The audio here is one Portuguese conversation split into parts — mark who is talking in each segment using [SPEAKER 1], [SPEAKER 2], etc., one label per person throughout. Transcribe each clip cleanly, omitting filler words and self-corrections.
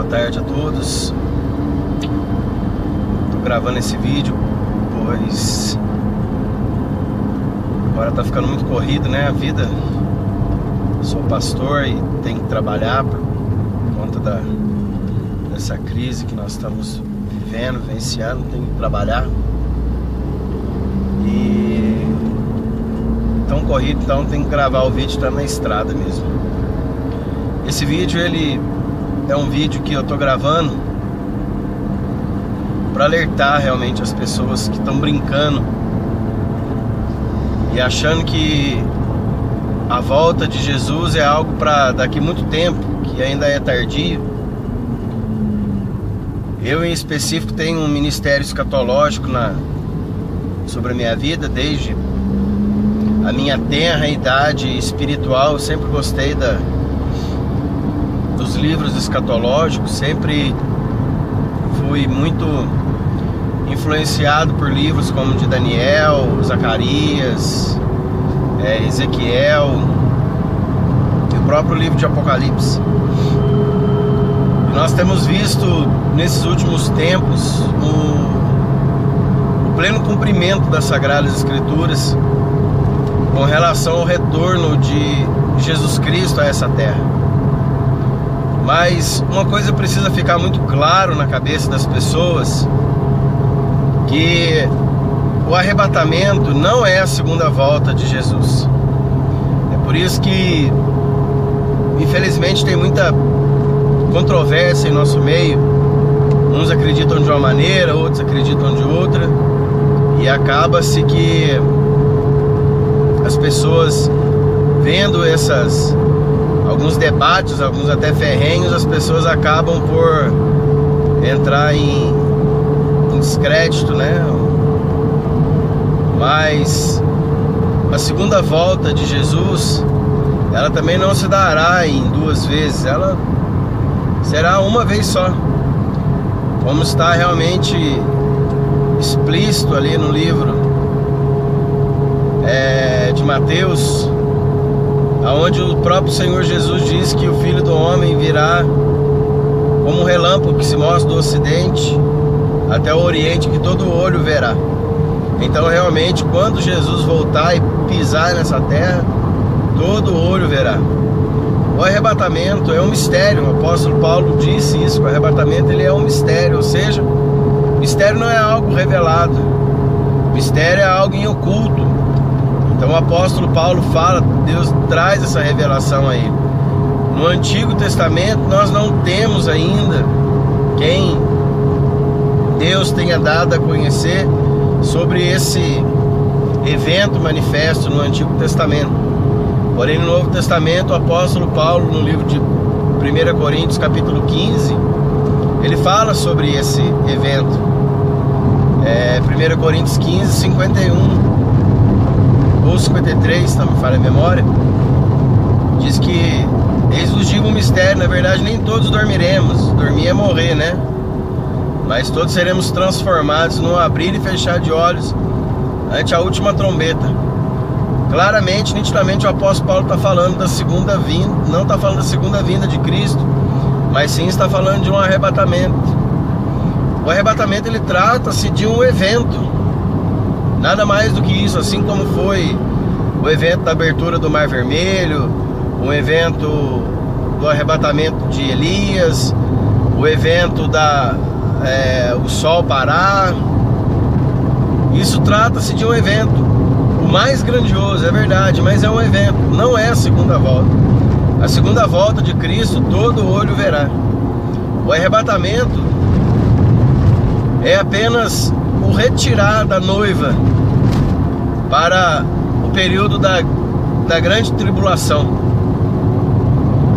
[SPEAKER 1] tarde a todos. Tô gravando esse vídeo, pois agora tá ficando muito corrido, né, a vida. Sou pastor e tenho que trabalhar por conta dessa crise que nós estamos vivenciando, tenho que trabalhar. E tão corrido, então tem que gravar o vídeo, tá na estrada mesmo. Esse vídeo, ele é um vídeo que eu tô gravando para alertar realmente as pessoas que estão brincando e achando que a volta de Jesus é algo para daqui muito tempo, que ainda é tardio. Eu em específico tenho um ministério escatológico sobre a minha vida desde a minha tenra idade espiritual. Eu sempre gostei dos livros escatológicos, sempre fui muito influenciado por livros como de Daniel, Zacarias, Ezequiel e o próprio livro de Apocalipse. E nós temos visto nesses últimos tempos o pleno cumprimento das Sagradas Escrituras com relação ao retorno de Jesus Cristo a essa terra. Mas uma coisa precisa ficar muito claro na cabeça das pessoas, que o arrebatamento não é a segunda volta de Jesus. É por isso que, infelizmente, tem muita controvérsia em nosso meio. Uns acreditam de uma maneira, outros acreditam de outra, e acaba-se que as pessoas, vendo alguns debates, alguns até ferrenhos, as pessoas acabam por entrar em descrédito, né? Mas a segunda volta de Jesus, ela também não se dará em duas vezes, ela será uma vez só, como está realmente explícito ali no livro de Mateus, onde o próprio Senhor Jesus diz que o Filho do Homem virá como um relâmpago que se mostra do ocidente até o oriente, que todo olho verá. Então realmente, quando Jesus voltar e pisar nessa terra, todo olho verá. O arrebatamento é um mistério. O apóstolo Paulo disse isso, que o arrebatamento ele é um mistério, ou seja, mistério não é algo revelado, mistério é algo em oculto. Então o apóstolo Paulo fala, Deus traz essa revelação a ele. No Antigo Testamento nós não temos ainda quem Deus tenha dado a conhecer sobre esse evento manifesto no Antigo Testamento. Porém, no Novo Testamento, o apóstolo Paulo, no livro de 1 Coríntios, capítulo 15, ele fala sobre esse evento. 1 Coríntios 15, 51 ou 53, se não me falha a memória, diz que eis vos digo um mistério, na verdade nem todos dormiremos, dormir é morrer, né? Mas todos seremos transformados no abrir e fechar de olhos ante a última trombeta. Claramente, nitidamente, o apóstolo Paulo está falando da segunda vinda, não está falando da segunda vinda de Cristo, mas sim está falando de um arrebatamento. O arrebatamento, ele trata-se de um evento, nada mais do que isso, assim como foi o evento da abertura do Mar Vermelho, o evento do arrebatamento de Elias, o evento o sol parar. Isso trata-se de um evento, o mais grandioso, é verdade, mas é um evento, não é a segunda volta. A segunda volta de Cristo todo olho verá. O arrebatamento é apenas o retirar da noiva para o período da grande tribulação.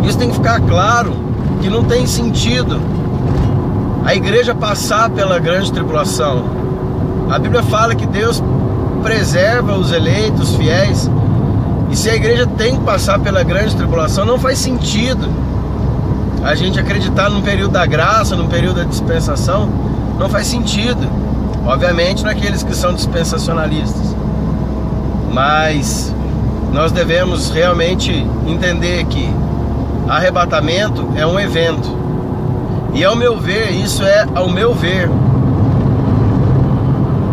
[SPEAKER 1] Isso tem que ficar claro, que não tem sentido a igreja passar pela grande tribulação. A Bíblia fala que Deus preserva os eleitos, fiéis, e se a igreja tem que passar pela grande tribulação, não faz sentido a gente acreditar num período da graça, num período da dispensação. Não faz sentido, obviamente, naqueles que são dispensacionalistas, mas nós devemos realmente entender que arrebatamento é um evento. E ao meu ver, isso é ao meu ver,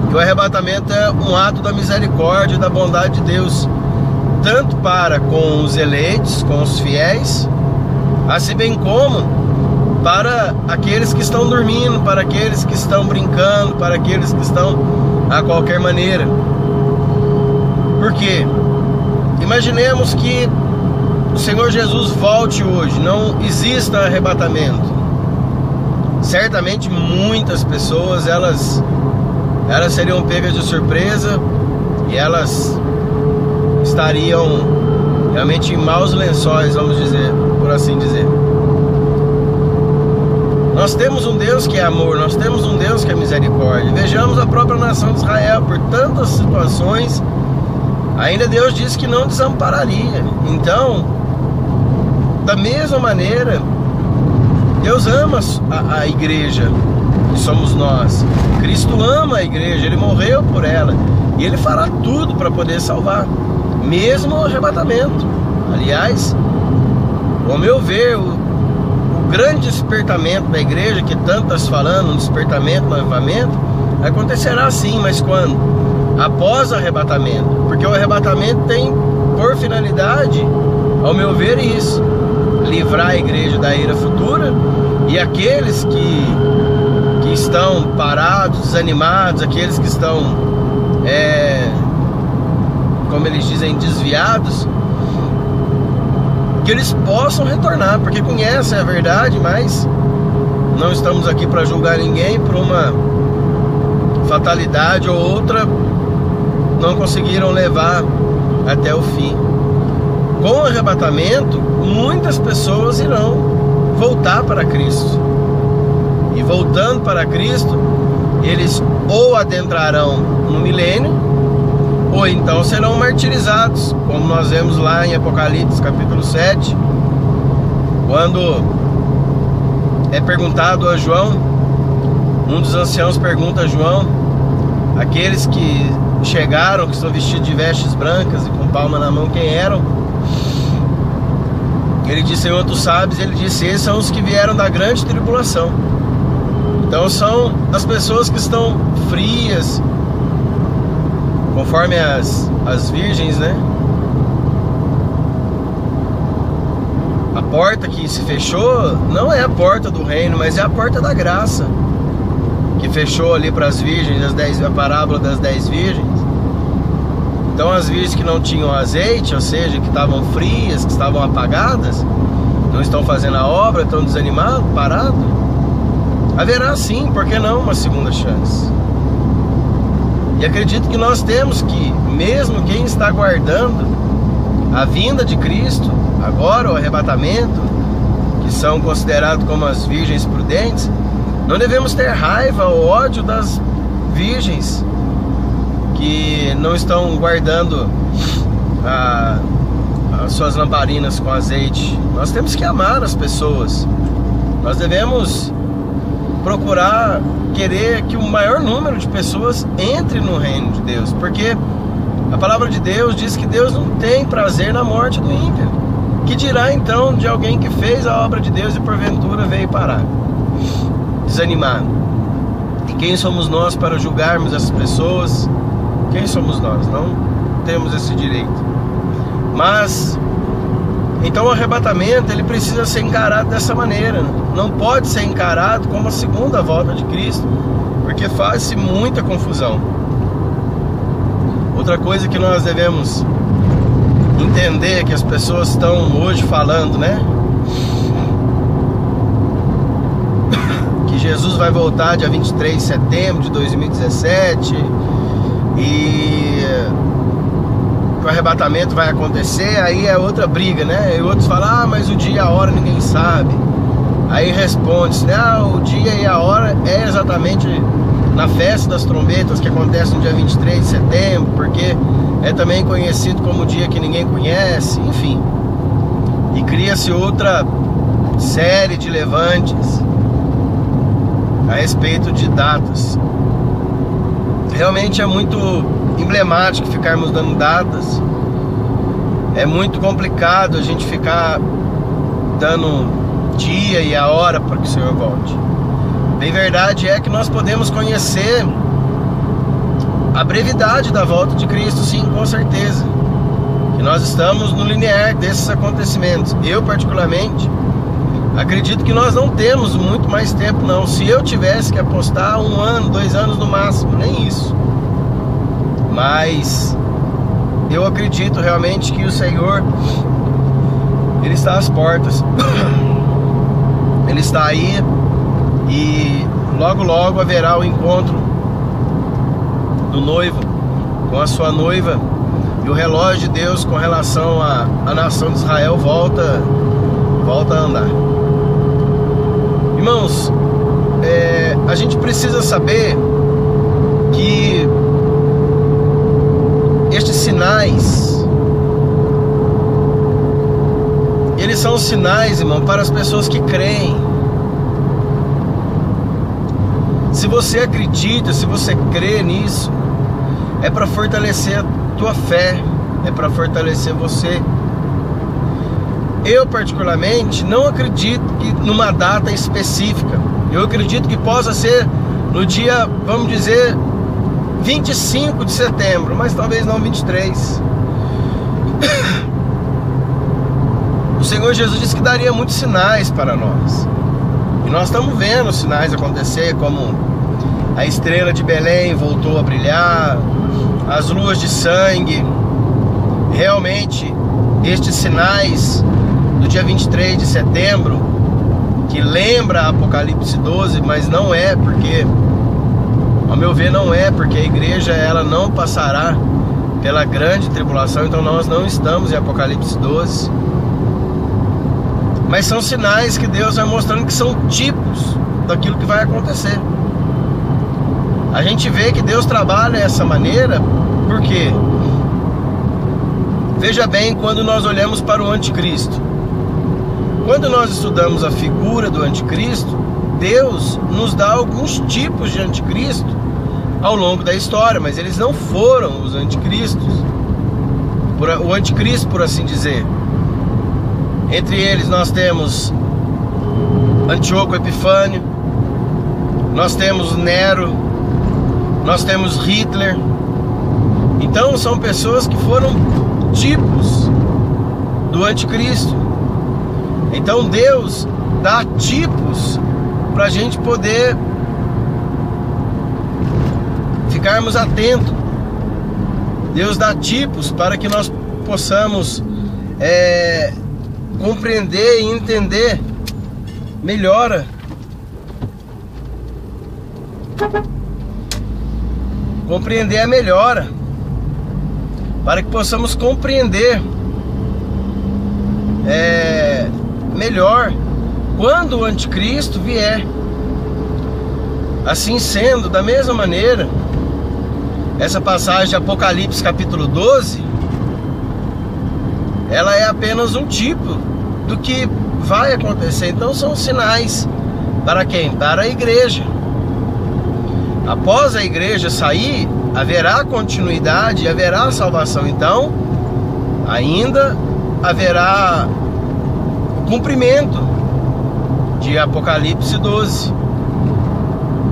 [SPEAKER 1] que o arrebatamento é um ato da misericórdia e da bondade de Deus, tanto para com os eleitos, com os fiéis, assim bem como para aqueles que estão dormindo, para aqueles que estão brincando, para aqueles que estão a qualquer maneira. Por quê? Imaginemos que o Senhor Jesus volte hoje, não exista arrebatamento. Certamente muitas pessoas, elas seriam pegas de surpresa e elas estariam realmente em maus lençóis, vamos dizer, por assim dizer. Nós temos um Deus que é amor, nós temos um Deus que é misericórdia. Vejamos a própria nação de Israel, por tantas situações, ainda Deus disse que não desampararia. Então, da mesma maneira, Deus ama a igreja, que somos nós. Cristo ama a igreja, Ele morreu por ela, e Ele fará tudo para poder salvar, mesmo o arrebatamento. Aliás, ao meu ver, o grande despertamento da igreja, que tantas falando, um despertamento, um avivamento, acontecerá sim, mas quando? Após o arrebatamento, porque o arrebatamento tem por finalidade, ao meu ver, isso: livrar a igreja da ira futura, e aqueles que estão parados, desanimados, aqueles que estão, como eles dizem, desviados, que eles possam retornar, porque conhecem a verdade, mas não estamos aqui para julgar ninguém. Por uma fatalidade ou outra, não conseguiram levar até o fim. Com o arrebatamento, muitas pessoas irão voltar para Cristo, e voltando para Cristo, eles ou adentrarão no milênio, ou então serão martirizados, como nós vemos lá em Apocalipse capítulo 7, quando é perguntado a João, um dos anciãos pergunta a João, aqueles que chegaram, que estão vestidos de vestes brancas e com palma na mão, quem eram? Ele disse: Senhor, tu sabes. Ele disse: esses são os que vieram da grande tribulação. Então são as pessoas que estão frias, conforme as virgens, né? A porta que se fechou não é a porta do reino, mas é a porta da graça, que fechou ali para as virgens, a parábola das 10 virgens. Então as virgens que não tinham azeite, ou seja, que estavam frias, que estavam apagadas, não estão fazendo a obra, estão desanimados, parados, haverá sim, por que não, uma segunda chance. E acredito que nós temos que, mesmo quem está aguardando a vinda de Cristo, agora o arrebatamento, que são considerados como as virgens prudentes, não devemos ter raiva ou ódio das virgens que não estão guardando as suas lamparinas com azeite. Nós temos que amar as pessoas. Nós devemos procurar querer que o maior número de pessoas entre no reino de Deus, porque a palavra de Deus diz que Deus não tem prazer na morte do ímpio. Que dirá então de alguém que fez a obra de Deus e porventura veio parar, desanimado? E quem somos nós para julgarmos essas pessoas? Quem somos nós? Não temos esse direito. Mas então o arrebatamento, ele precisa ser encarado dessa maneira. Não pode ser encarado como a segunda volta de Cristo, porque faz-se muita confusão. Outra coisa que nós devemos entender, que as pessoas estão hoje falando, né? Que Jesus vai voltar dia 23 de setembro de 2017 e o arrebatamento vai acontecer. Aí é outra briga, né? E outros falam: mas o dia e a hora ninguém sabe. Aí responde-se, né? O dia e a hora é exatamente na festa das trombetas, que acontece no dia 23 de setembro, porque é também conhecido como o dia que ninguém conhece, enfim. E cria-se outra série de levantes a respeito de datas. Realmente é muito emblemático ficarmos dando datas. É muito complicado a gente ficar dando dia e a hora para que o Senhor volte. Bem verdade é que nós podemos conhecer a brevidade da volta de Cristo, sim, com certeza. Que nós estamos no linear desses acontecimentos. Eu, particularmente, acredito que nós não temos muito mais tempo, não. Se eu tivesse que apostar 1 ano, 2 anos no máximo, nem isso. Mas eu acredito realmente que o Senhor, Ele está às portas. Ele está aí e logo logo haverá o encontro do noivo com a sua noiva, e o relógio de Deus com relação à nação de Israel volta a andar. Irmãos, a gente precisa saber que estes sinais, eles são sinais, irmão, para as pessoas que creem. Se você acredita, se você crê nisso, é para fortalecer a tua fé, é para fortalecer você. Eu, particularmente, não acredito que numa data específica. Eu acredito que possa ser no dia, vamos dizer, 25 de setembro, mas talvez não 23. O Senhor Jesus disse que daria muitos sinais para nós. E nós estamos vendo os sinais acontecer, como a estrela de Belém voltou a brilhar, as luas de sangue. Realmente, estes sinais do dia 23 de setembro, que lembra Apocalipse 12, mas não é, porque, ao meu ver, não é, porque a igreja ela não passará pela grande tribulação, então nós não estamos em Apocalipse 12. Mas são sinais que Deus vai mostrando que são tipos daquilo que vai acontecer. A gente vê que Deus trabalha dessa maneira, porque veja bem, quando nós olhamos para o anticristo, quando nós estudamos a figura do anticristo, Deus nos dá alguns tipos de anticristo ao longo da história, mas eles não foram os anticristos, o anticristo, por assim dizer. Entre eles nós temos Antíoco Epifânio, nós temos Nero, nós temos Hitler. Então são pessoas que foram tipos do anticristo. Então Deus dá tipos para a gente poder ficarmos atentos. Deus dá tipos para que nós possamos compreender e entender melhor. Compreender a melhora, para que possamos compreender melhor quando o anticristo vier. Assim sendo, da mesma maneira, essa passagem de Apocalipse capítulo 12, ela é apenas um tipo do que vai acontecer. Então são sinais para quem? Para a igreja. Após a igreja sair, haverá continuidade, haverá salvação. Então, ainda haverá o cumprimento de Apocalipse 12,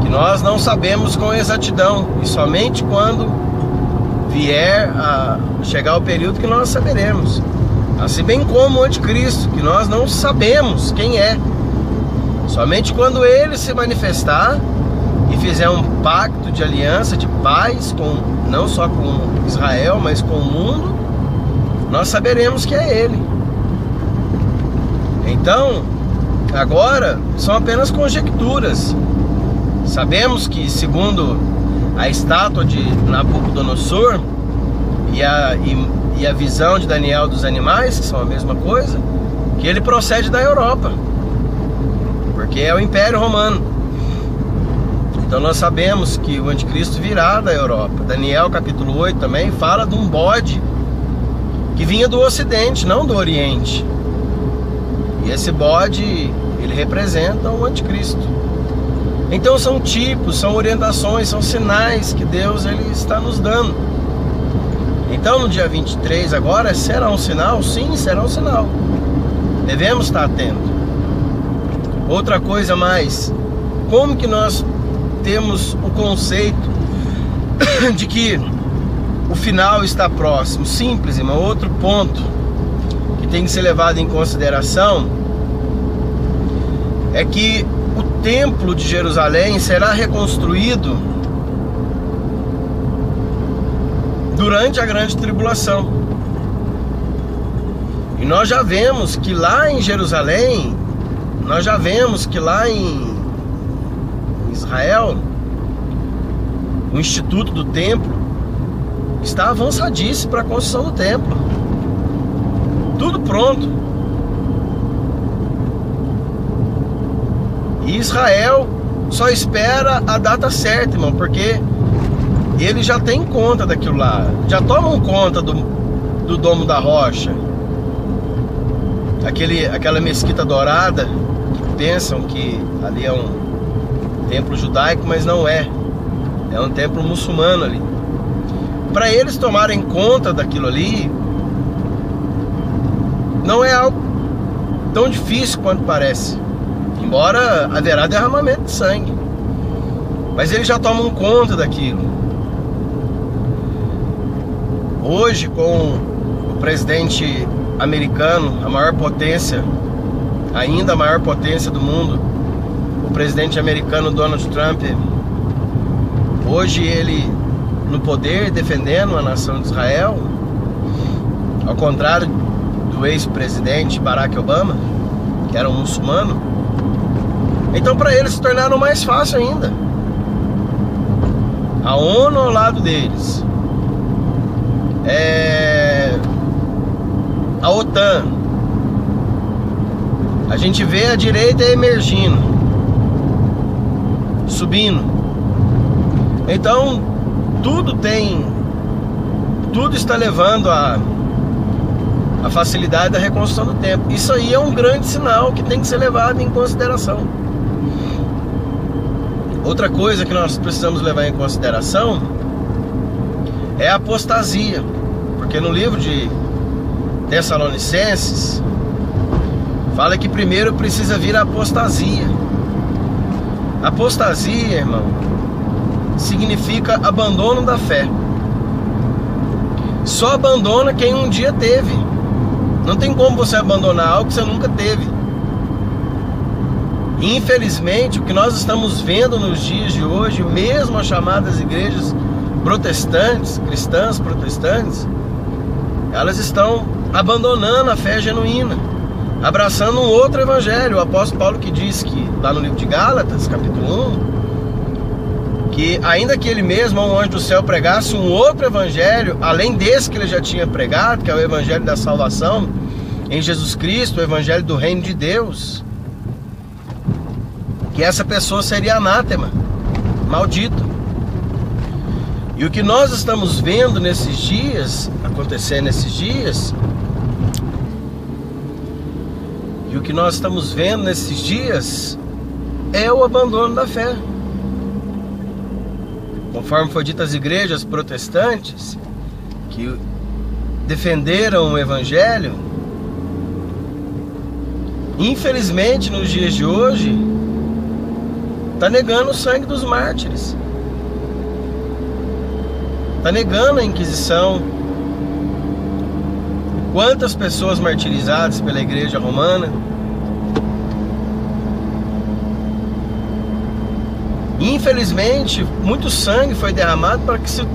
[SPEAKER 1] que nós não sabemos com exatidão, e somente quando vier a chegar o período que nós saberemos. Assim bem como o anticristo, que nós não sabemos quem é. Somente quando ele se manifestar e fizer um pacto de aliança, de paz, não só com Israel, mas com o mundo, nós saberemos que é ele. Então, agora são apenas conjecturas. Sabemos que, segundo a estátua de Nabucodonosor e a visão de Daniel dos animais, que são a mesma coisa, que ele procede da Europa, porque é o Império Romano. Então nós sabemos que o anticristo virá da Europa. Daniel capítulo 8 também fala de um bode que vinha do ocidente, não do oriente. E esse bode, ele representa o anticristo. Então são tipos, são orientações, são sinais que Deus ele está nos dando. Então no dia 23 agora, será um sinal? Sim, será um sinal. Devemos estar atentos. Outra coisa mais, como que nós temos o conceito de que o final está próximo? Simples, irmão. Outro ponto que tem que ser levado em consideração é que o templo de Jerusalém será reconstruído durante a grande tribulação. E nós já vemos que lá em Jerusalém, nós já vemos que lá em Israel, o Instituto do Templo está avançadíssimo para a construção do templo. Tudo pronto. E Israel só espera a data certa, irmão, porque eles já têm conta daquilo lá, já tomam conta do Domo da Rocha, aquela mesquita dourada, que pensam que ali é um templo judaico, mas não é. É um templo muçulmano ali. Para eles tomarem conta daquilo ali, não é algo tão difícil quanto parece. Embora haverá derramamento de sangue, mas eles já tomam conta daquilo. Hoje, com o presidente americano, a maior potência, ainda a maior potência do mundo, o presidente americano Donald Trump, hoje ele no poder, defendendo a nação de Israel, ao contrário do ex-presidente Barack Obama, que era um muçulmano. Então para eles se tornaram mais fácil ainda. A ONU ao lado deles, a OTAN, a gente vê a direita emergindo, subindo. Então tudo está levando a facilidade da reconstrução do templo. Isso aí é um grande sinal que tem que ser levado em consideração. Outra coisa que nós precisamos levar em consideração é a apostasia, porque no livro de Tessalonicenses fala que primeiro precisa vir a apostasia. Apostasia, irmão, significa abandono da fé. Só abandona quem um dia teve. Não tem como você abandonar algo que você nunca teve. Infelizmente, o que nós estamos vendo nos dias de hoje, mesmo as chamadas igrejas protestantes, cristãs protestantes, elas estão abandonando a fé genuína, abraçando um outro evangelho. O apóstolo Paulo que diz que, lá no livro de Gálatas, capítulo 1, que ainda que ele mesmo, um anjo do céu, pregasse um outro evangelho, além desse que ele já tinha pregado, que é o evangelho da salvação em Jesus Cristo, o evangelho do reino de Deus, que essa pessoa seria anátema, maldito. E o que nós estamos vendo nesses dias, acontecer nesses dias, e o que nós estamos vendo nesses dias é o abandono da fé. Conforme foi dito às igrejas protestantes que defenderam o evangelho, infelizmente nos dias de hoje está negando o sangue dos mártires, está negando a Inquisição. Quantas pessoas martirizadas pela igreja romana. Infelizmente, muito sangue foi derramado para que se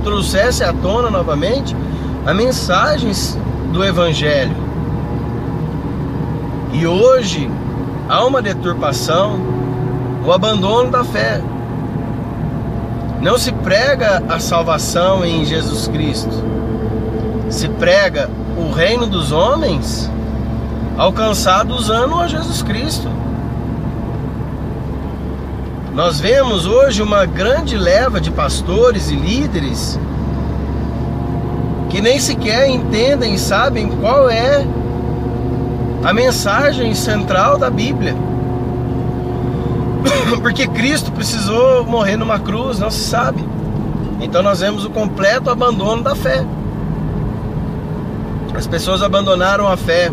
[SPEAKER 1] trouxesse à tona novamente as mensagens do evangelho. E hoje há uma deturpação, o abandono da fé. Não se prega a salvação em Jesus Cristo, se prega o reino dos homens alcançado usando a Jesus Cristo. Nós vemos hoje uma grande leva de pastores e líderes que nem sequer entendem e sabem qual é a mensagem central da Bíblia. Porque Cristo precisou morrer numa cruz, não se sabe. Então nós vemos o completo abandono da fé. As pessoas abandonaram a fé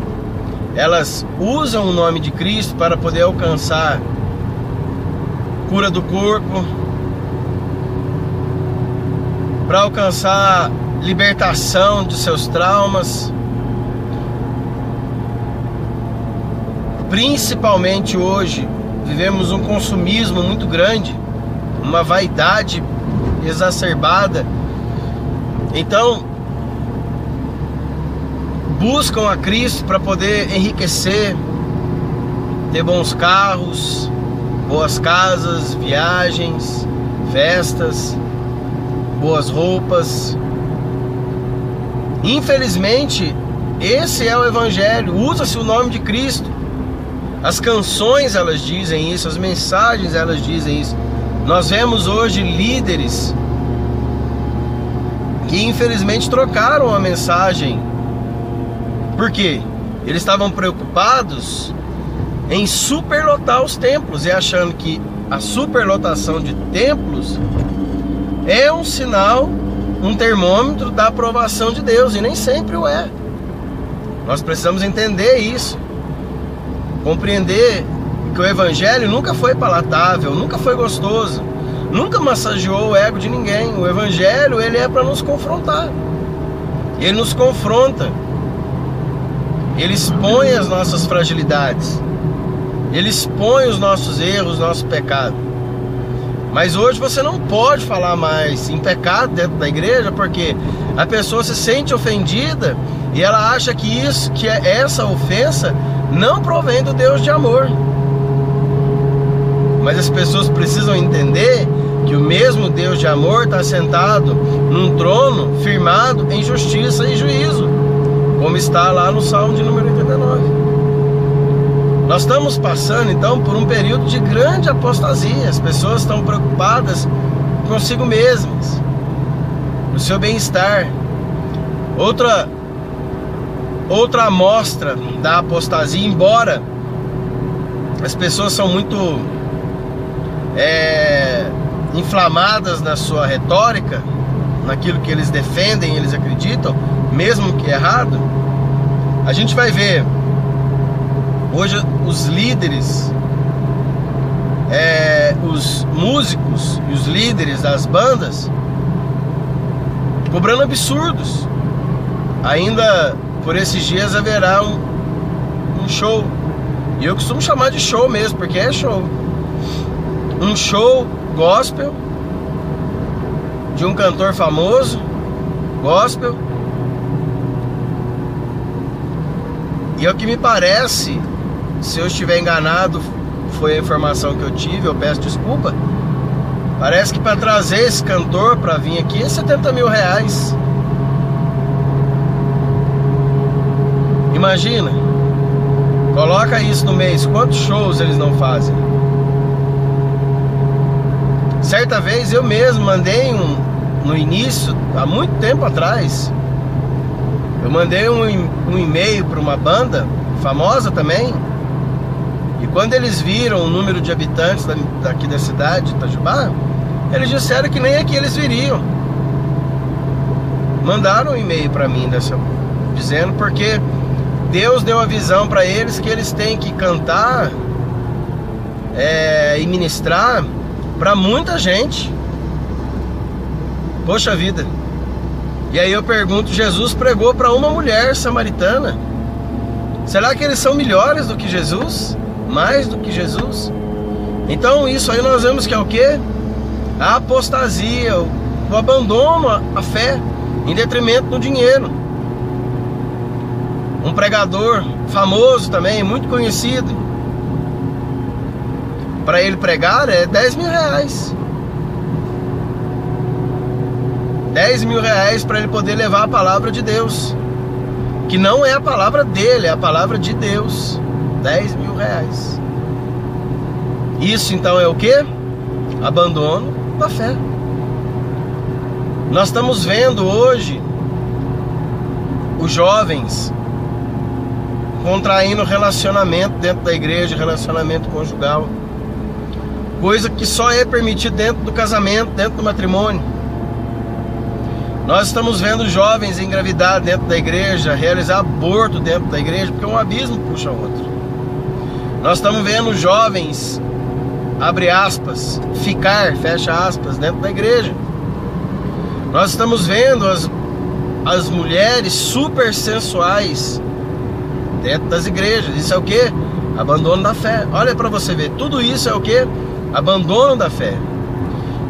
[SPEAKER 1] elas usam o nome de Cristo para poder alcançar cura do corpo, para alcançar libertação de seus traumas. Principalmente hoje, vivemos um consumismo muito grande, uma vaidade exacerbada. Então, buscam a Cristo para poder enriquecer, ter bons carros, boas casas, viagens, festas, boas roupas. Infelizmente, esse é o Evangelho. Usa-se o nome de Cristo. As canções, elas dizem isso, as mensagens, elas dizem isso. Nós vemos hoje líderes que infelizmente trocaram a mensagem. Por quê? Eles estavam preocupados em superlotar os templos e achando que a superlotação de templos é um sinal, um termômetro da aprovação de Deus, e nem sempre o é. Nós precisamos entender isso, compreender que o Evangelho nunca foi palatável, nunca foi gostoso, nunca massageou o ego de ninguém. O Evangelho, ele é para nos confrontar. Ele nos confronta. Ele expõe as nossas fragilidades. Ele expõe os nossos erros, nosso pecado. Mas hoje você não pode falar mais em pecado dentro da igreja, porque a pessoa se sente ofendida e ela acha que essa ofensa não provém do Deus de amor. Mas as pessoas precisam entender que o mesmo Deus de amor está sentado num trono firmado em justiça e juízo, como está lá no Salmo de número 89. Nós estamos passando então por um período de grande apostasia. As pessoas estão preocupadas consigo mesmas, no seu bem-estar. Outra amostra da apostasia, embora as pessoas são muito inflamadas na sua retórica, naquilo que eles defendem, eles acreditam, mesmo que errado, a gente vai ver hoje os líderes, os músicos e os líderes das bandas cobrando absurdos. Ainda por esses dias haverá um show, e eu costumo chamar de show mesmo, porque é show. Um show gospel de um cantor famoso gospel. E é o que me parece, se eu estiver enganado, foi a informação que eu tive, eu peço desculpa. Parece que para trazer esse cantor para vir aqui é 70 mil reais. Imagina, coloca isso no mês, quantos shows eles não fazem? Certa vez eu mesmo mandei no início, há muito tempo atrás, eu mandei um e-mail para uma banda famosa também. E quando eles viram o número de habitantes daqui da cidade de Itajubá, eles disseram que nem aqui eles viriam. Mandaram um e-mail para mim dizendo porque Deus deu a visão para eles que eles têm que cantar e ministrar para muita gente. Poxa vida. E aí eu pergunto, Jesus pregou para uma mulher samaritana. Será que eles são melhores do que Jesus? Mais do que Jesus? Então isso aí nós vemos que é o quê? A apostasia, o abandono à fé em detrimento do dinheiro. Um pregador famoso também, muito conhecido, para ele pregar é 10 mil reais. 10 mil reais para ele poder levar a palavra de Deus, que não é a palavra dele, é a palavra de Deus. 10 mil reais. Isso então é o que? Abandono da fé. Nós estamos vendo hoje os jovens contraindo relacionamento dentro da igreja, relacionamento conjugal, coisa que só é permitida dentro do casamento, dentro do matrimônio. Nós estamos vendo jovens engravidar dentro da igreja, realizar aborto dentro da igreja, porque um abismo puxa o outro. Nós estamos vendo jovens, abre aspas, ficar, fecha aspas, dentro da igreja. Nós estamos vendo as mulheres super sensuais dentro das igrejas. Isso é o que? Abandono da fé. Olha para você ver, tudo isso é o que? Abandono da fé.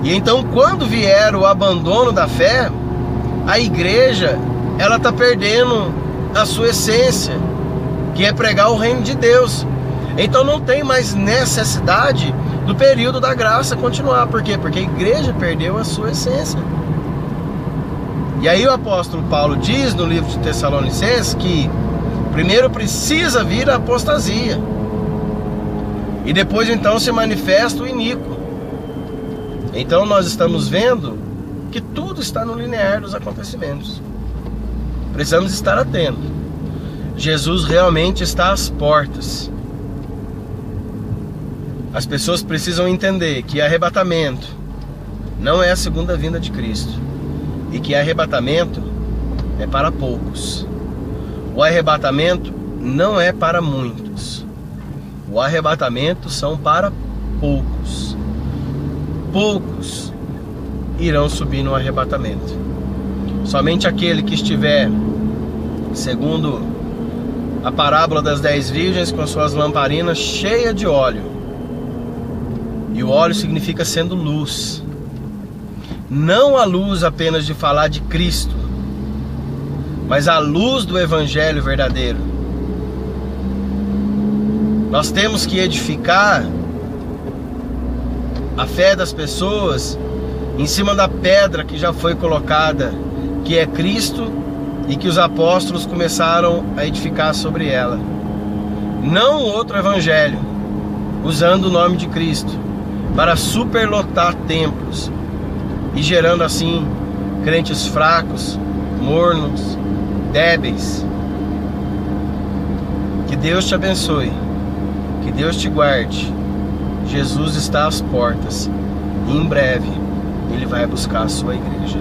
[SPEAKER 1] E então, quando vier o abandono da fé, a igreja, ela está perdendo a sua essência, que é pregar o reino de Deus. Então não tem mais necessidade do período da graça continuar. Por quê? Porque a igreja perdeu a sua essência. E aí o apóstolo Paulo diz no livro de Tessalonicenses que primeiro precisa vir a apostasia, e depois então se manifesta o iníquo. Então nós estamos vendo que tudo está no linear dos acontecimentos. Precisamos estar atentos. Jesus realmente está às portas. As pessoas precisam entender que arrebatamento não é a segunda vinda de Cristo, e que arrebatamento é para poucos. O arrebatamento não é para muitos. O arrebatamento são para poucos. Poucos irão subir no arrebatamento. Somente aquele que estiver, segundo a parábola das 10 virgens, com suas lamparinas cheias de óleo. E o óleo significa sendo luz. Não a luz apenas de falar de Cristo, mas a luz do Evangelho verdadeiro. Nós temos que edificar a fé das pessoas em cima da pedra que já foi colocada, que é Cristo, e que os apóstolos começaram a edificar sobre ela. Não outro evangelho, usando o nome de Cristo, para superlotar templos, e gerando assim crentes fracos, mornos, débeis. Que Deus te abençoe, que Deus te guarde. Jesus está às portas, e em breve Ele vai buscar a sua igreja.